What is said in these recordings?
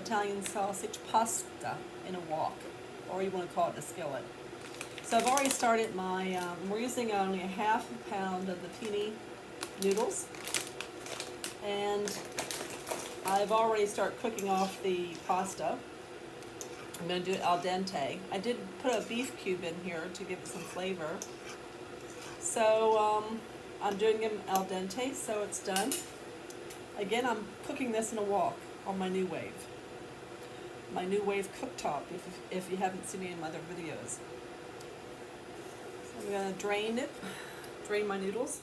Italian sausage pasta in a wok, or you want to call it a skillet. So I've already started my, we're using only a half a pound of the penne noodles, and I've already started cooking off the pasta. I'm going to do it al dente. I did put a beef cube in here to give it some flavor. So I'm doing them al dente, so it's done. Again, I'm cooking this in a wok on my New Wave. My New Wave cooktop, if you haven't seen any of my other videos. So I'm going to drain my noodles.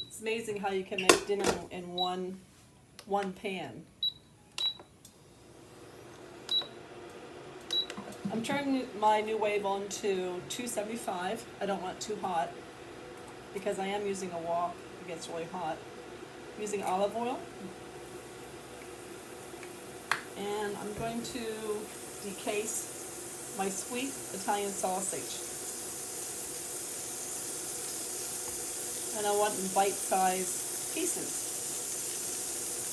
It's amazing how you can make dinner in one pan. I'm turning my New Wave on to 275. I don't want it too hot because I am using a wok. It gets really hot. I'm using olive oil. And I'm going to decase my sweet Italian sausage. And I want in bite-sized pieces.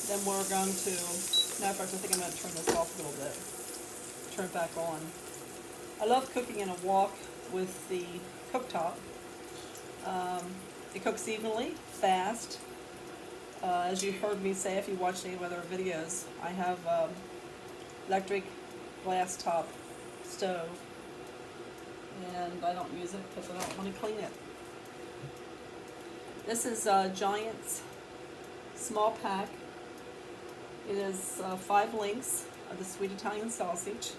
Then we're going to, matter of fact, I think I'm going to turn this off a little bit. Turn it back on. I love cooking in a wok with the cooktop. It cooks evenly, fast. As you heard me say, if you watched any of other videos, I have electric glass top stove, and I don't use it because I don't want to clean it. This is Giant's small pack. It is 5 links of the sweet Italian sausage.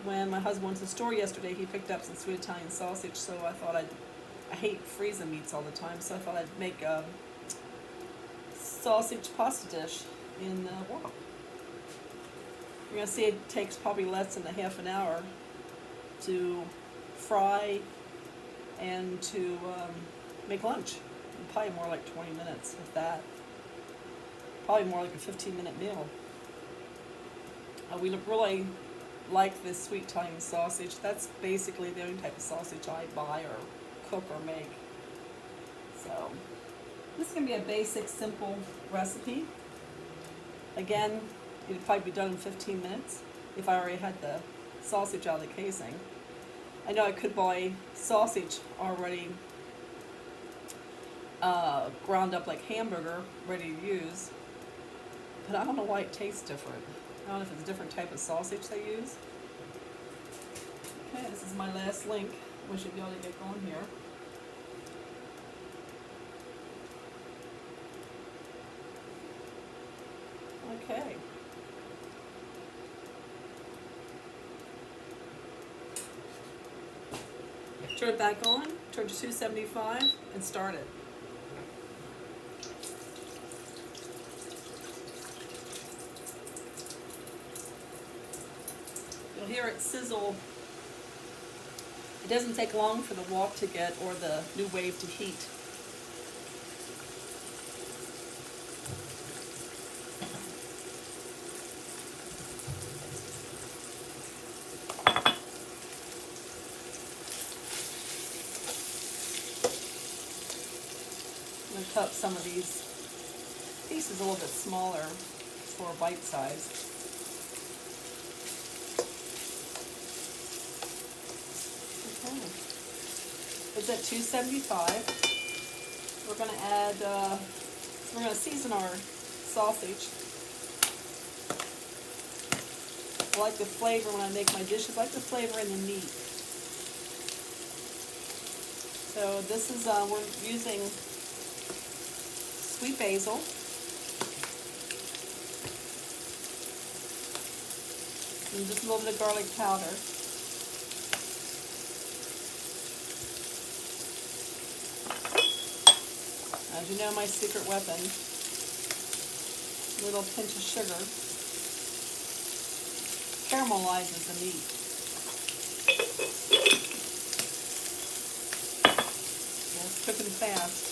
When my husband went to the store yesterday, he picked up some sweet Italian sausage, so I thought I hate freezing meats all the time, so I thought I'd make a sausage pasta dish in wok. You're going to see it takes probably less than a half an hour to fry and to make lunch. Probably more like 20 minutes, if that. Probably more like a 15-minute meal. We really like this sweet Italian sausage. That's basically the only type of sausage I buy or cook or make. So this is going to be a basic, simple recipe. Again, it'd probably be done in 15 minutes if I already had the sausage out of the casing. I know I could buy sausage already ground up like hamburger, ready to use, but I don't know why it tastes different. I don't know if it's a different type of sausage they use. Okay, this is my last link. We should be able to get going here. Okay. Turn it back on, turn to 275, and start it. You'll hear it sizzle. It doesn't take long for the wok to get, or the New Wave to heat. I'm going to cut some of these pieces a little bit smaller for bite size. It's at 275. We're going to add, we're going to season our sausage. I like the flavor when I make my dishes. I like the flavor in the meat. So this is, we're using sweet basil. And just a little bit of garlic powder. As you know, my secret weapon, a little pinch of sugar, caramelizes the meat. And it's cooking fast.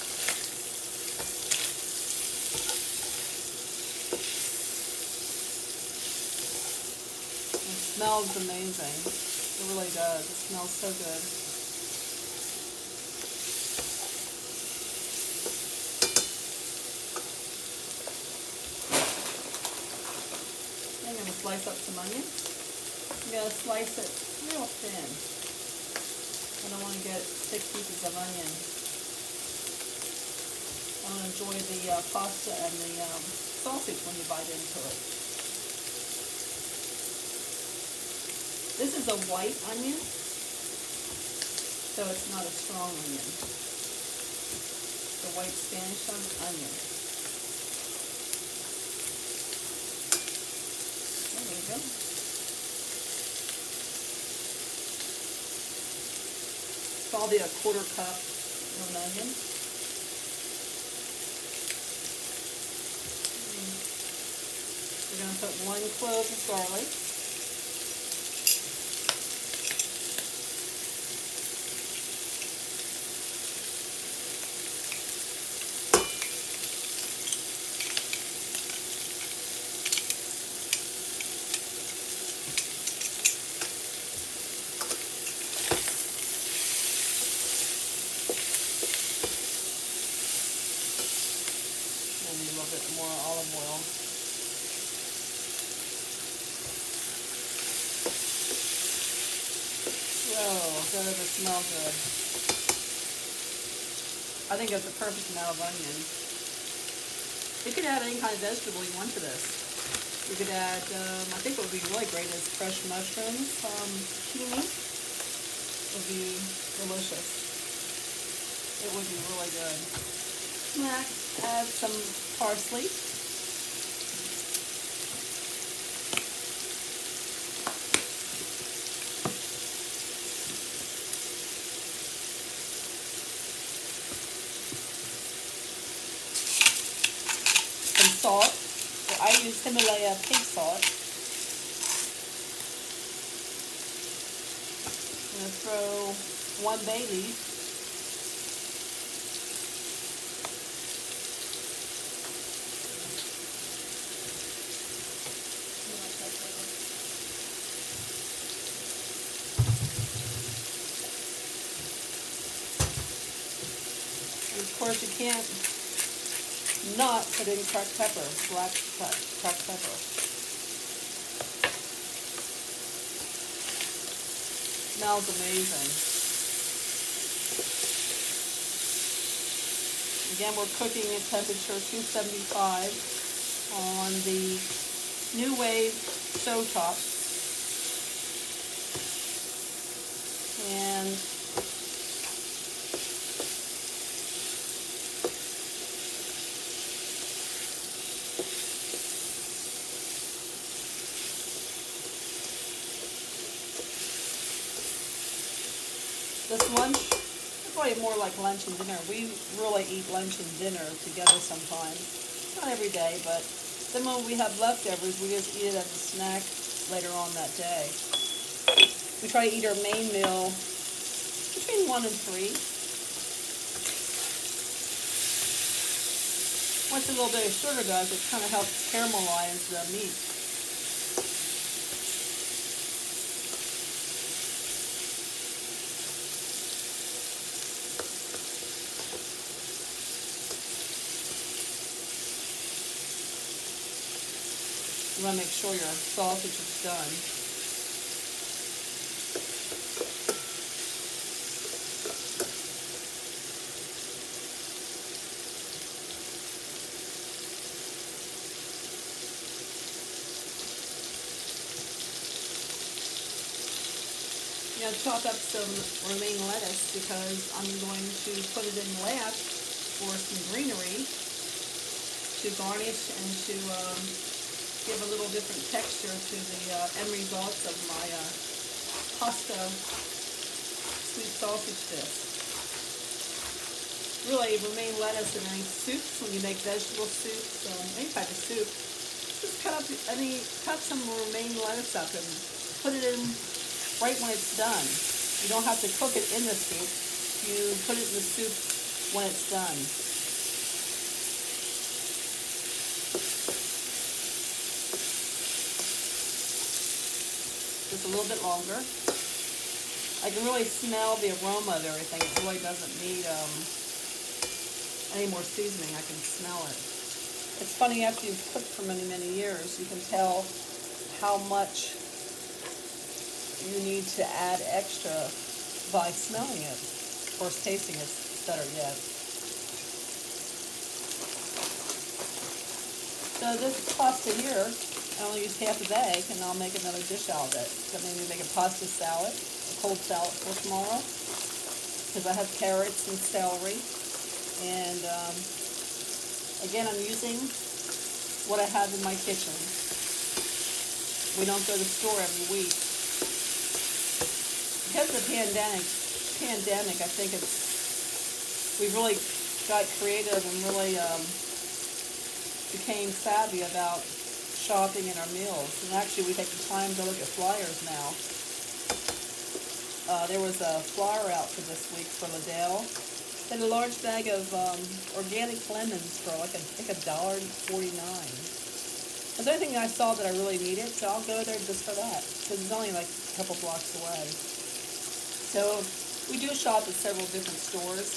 It smells amazing. It really does. It smells so good. slice up some onion. I'm going to slice it real thin. I don't want to get thick pieces of onion. I want to enjoy the pasta and the sausage when you bite into it. This is a white onion, so it's not a strong onion. It's a white Spanish onion. There we go. Probably a quarter cup of an onion. We're going to put 1 clove of garlic. Maybe a little bit more olive oil. Oh, that doesn't smell good. I think that's the perfect amount of onion. You could add any kind of vegetable you want to this. You could add, I think what would be really great is fresh mushrooms, zucchini. Would be delicious. It would be really good. Next, add some parsley. Some salt. So I use Himalaya pink salt. I'm going to throw 1 bay leaf. And of course you can't not put in cracked pepper, black cracked pepper. Smells amazing. Again, we're cooking at temperature 275 on the New Wave stove top. And this lunch, it's probably more like lunch and dinner. We really eat lunch and dinner together sometimes. Not every day, but then when we have leftovers, we just eat it as a snack later on that day. We try to eat our main meal between 1 and 3. Once a little bit of sugar does, it kind of helps caramelize the meat. You want to make sure your sausage is done. You know, chop up some romaine lettuce because I'm going to put it in last for some greenery to garnish and to give a little different texture to the end results of my pasta sweet sausage dish. Really, romaine lettuce in any soups, when you make vegetable soups, any type of soup, just cut some romaine lettuce up and put it in right when it's done. You don't have to cook it in the soup. You put it in the soup when it's done. Just a little bit longer. I can really smell the aroma of everything. It really doesn't need any more seasoning. I can smell it. It's funny, after you've cooked for many, many years, you can tell how much you need to add extra by smelling it. Of course, tasting is better yet. So this pasta here, I only used half a bag, and I'll make another dish out of it. So maybe make a pasta salad, a cold salad for tomorrow, because I have carrots and celery. And again, I'm using what I have in my kitchen. We don't go to the store every week. Because of the pandemic, I think we really got creative and really became savvy about shopping in our meals. And actually, we take the time to look at flyers now. There was a flyer out for this week for Liddell. They had a large bag of organic lemons for like $1.49. That's the only thing I saw that I really needed, so I'll go there just for that, because it's only like a couple blocks away. So we do shop at several different stores.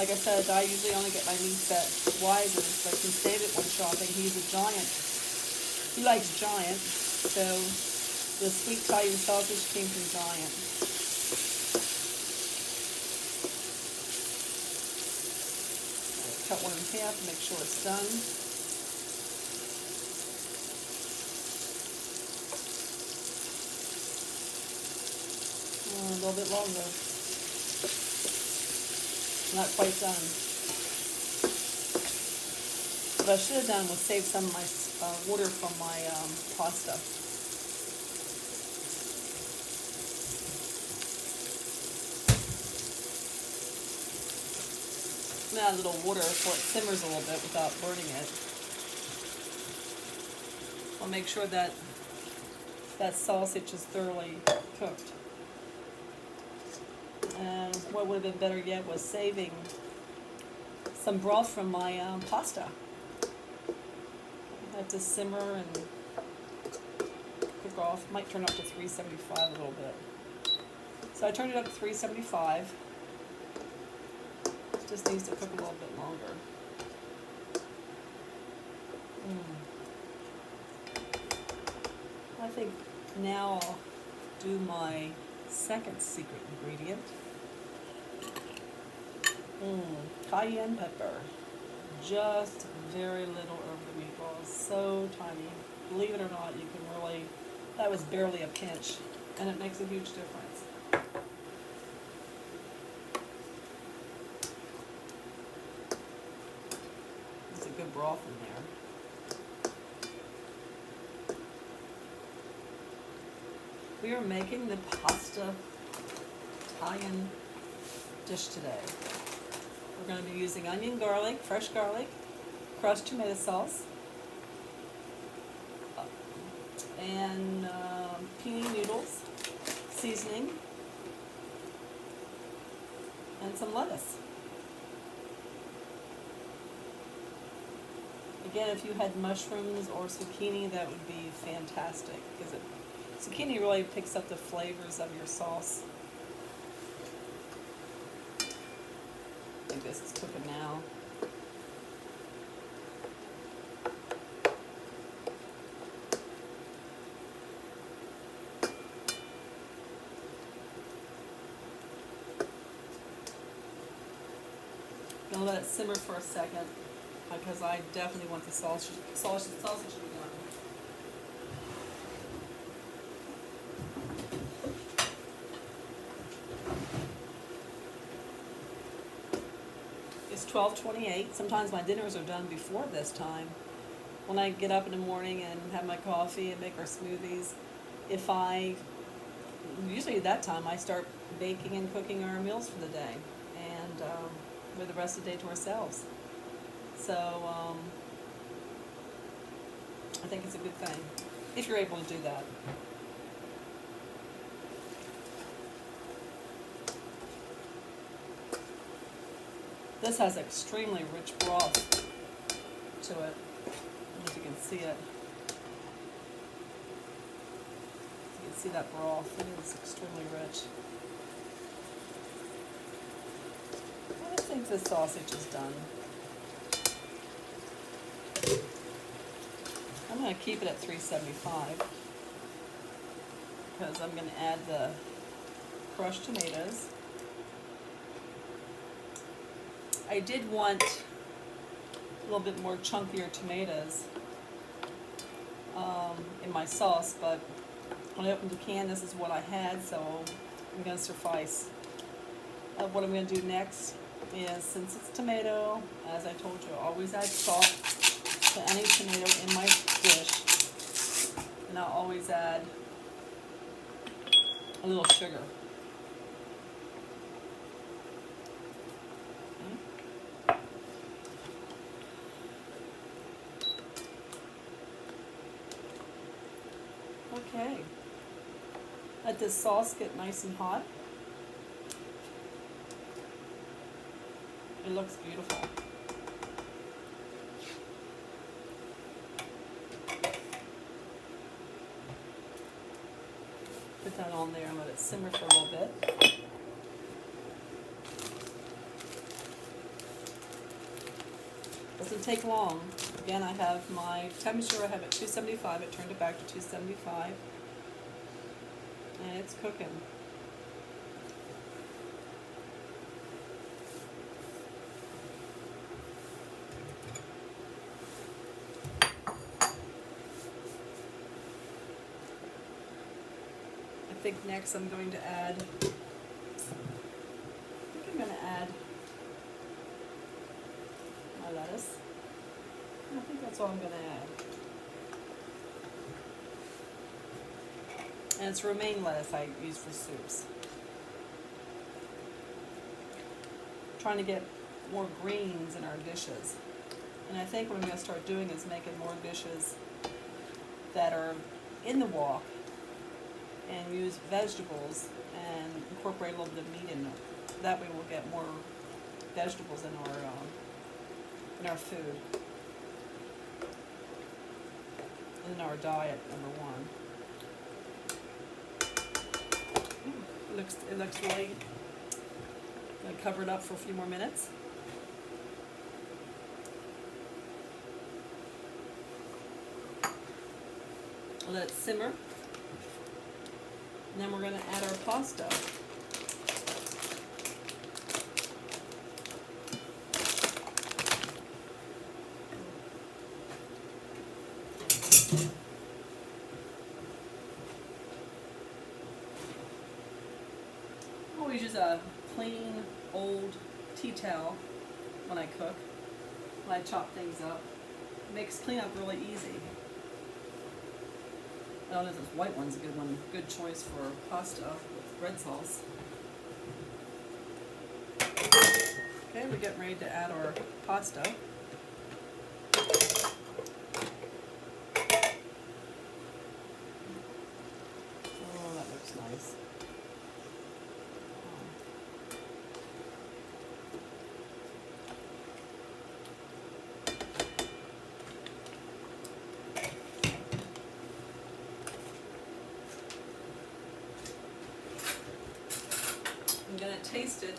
Like I said, I usually only get my meats at Wise's, but since David went shopping, he's a Giant. He likes Giant, so the sweet Italian sausage came from Giant. Cut one in half to make sure it's done. A little bit longer. Not quite done. What I should have done was save some of my water from my pasta. I'm gonna add a little water so it simmers a little bit without burning it. I'll make sure that that sausage is thoroughly cooked. And what would have been better yet was saving some broth from my pasta. I have to simmer and cook off. Might turn up to 375 a little bit. So I turned it up to 375. It just needs to cook a little bit longer. I think now I'll do my second secret ingredient. Cayenne pepper. Just very little over the meatballs. So tiny. Believe it or not, you can really, that was barely a pinch, and it makes a huge difference. There's a good broth in there. We are making the pasta Italian dish today. We're going to be using onion, garlic, fresh garlic, crushed tomato sauce, and penne noodles, seasoning, and some lettuce. Again, if you had mushrooms or zucchini, that would be fantastic, because zucchini really picks up the flavors of your sauce. I think this is cooking now. I'm gonna let it simmer for a second, because I definitely want the sausage to be done. It's 12:28. Sometimes my dinners are done before this time. When I get up in the morning and have my coffee and make our smoothies, usually at that time I start baking and cooking our meals for the day, and with the rest of the day to ourselves. So I think it's a good thing, if you're able to do that. This has extremely rich broth to it, as you can see it. You can see that broth, it is extremely rich. I think the sausage is done. I'm going to keep it at 375 because I'm going to add the crushed tomatoes. I did want a little bit more chunkier tomatoes in my sauce, but when I opened the can, this is what I had, so I'm going to suffice. What I'm going to do next is, since it's tomato, as I told you, always add salt to any tomato in my dish, and I'll always add a little sugar. Okay. Let this sauce get nice and hot. It looks beautiful. Put that on there and let it simmer for a little bit. Doesn't take long. Again, I have my temperature, I have it 275, it turned it back to 275. And it's cooking. I think next I'm going to add, my lettuce. I think that's all I'm going to add. And it's romaine lettuce I use for soups. Trying to get more greens in our dishes. And I think what I'm going to start doing is making more dishes that are in the wok and use vegetables and incorporate a little bit of meat in them. That way we'll get more vegetables in our food. In our diet, number one. It looks really. I'm going to cover it up for a few more minutes. Let it simmer. And then we're going to add our pasta. I always use a clean old tea towel when I cook, when I chop things up. It makes cleanup really easy. I don't know if this white one's a good one, good choice for pasta with red sauce. Okay, we're getting ready to add our pasta. Oh, that looks nice. I'm going to taste it.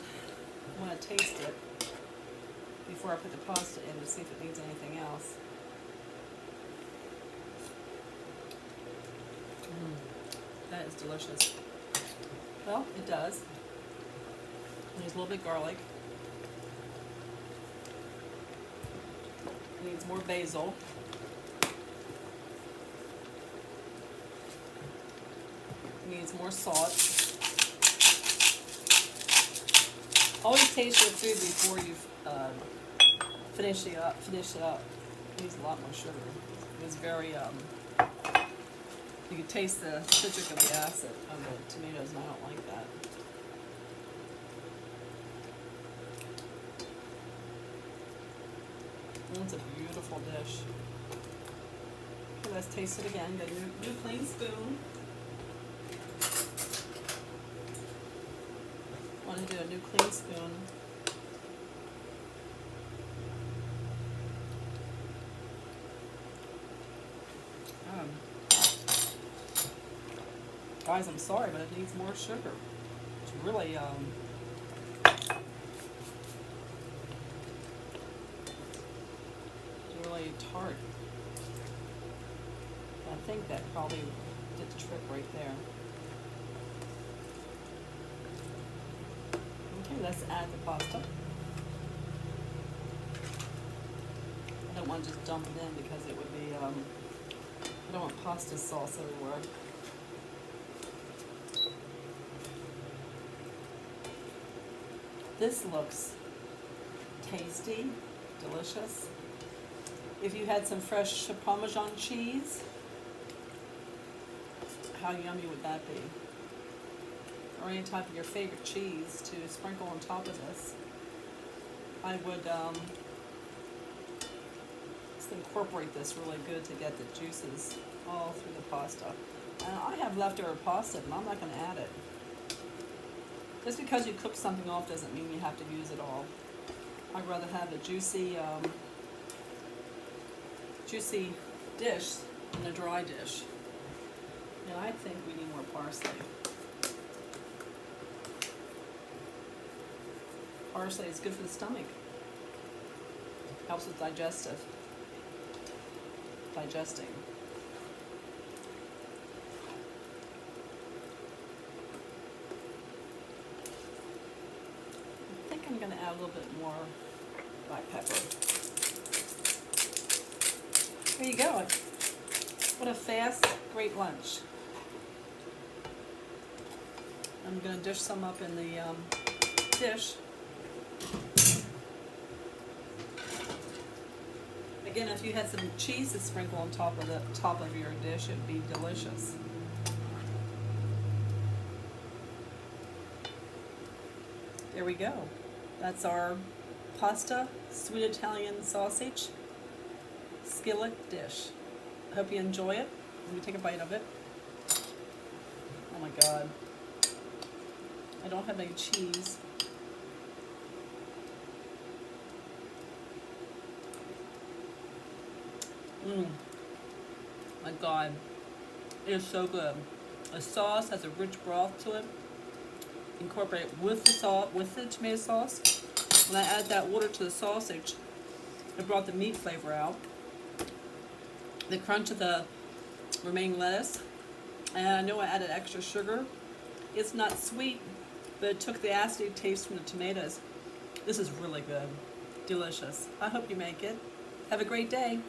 I want to taste it before I put the pasta in to see if it needs anything else. That is delicious. Well, it does. It needs a little bit of garlic. It needs more basil. It needs more salt. Always taste your food before you finish it up. It needs a lot more sugar. It's very, you can taste the citric of the acid of the tomatoes, and I don't like that. It's a beautiful dish. Okay, let's taste it again. Get a new clean spoon. I want to do a new clean spoon. Guys, I'm sorry, but it needs more sugar. It's really, it's really tart. think that probably did the trick right there. Okay, let's add the pasta. I don't want to just dump it in because it would be, I don't want pasta sauce everywhere. This looks tasty, delicious. If you had some fresh Parmesan cheese, how yummy would that be? Or any type of your favorite cheese to sprinkle on top of this. I would just incorporate this really good to get the juices all through the pasta. I have leftover pasta, and I'm not going to add it. Just because you cook something off doesn't mean you have to use it all. I'd rather have a juicy dish than a dry dish. And I think we need more parsley. Parsley is good for the stomach. Helps with digesting. I think I'm going to add a little bit more black pepper. There you go. What a fast, great lunch. I'm going to dish some up in the dish. Again, if you had some cheese to sprinkle on top of your dish, it'd be delicious. There we go. That's our pasta, sweet Italian sausage, skillet dish. I hope you enjoy it. Let me take a bite of it. Oh my God. I don't have any cheese. My God. It is so good. The sauce has a rich broth to it. Incorporate it with the salt, with the tomato sauce. When I add that water to the sausage, it brought the meat flavor out. The crunch of the remaining lettuce. And I know I added extra sugar. It's not sweet, but it took the acidic taste from the tomatoes. This is really good. Delicious. I hope you make it. Have a great day.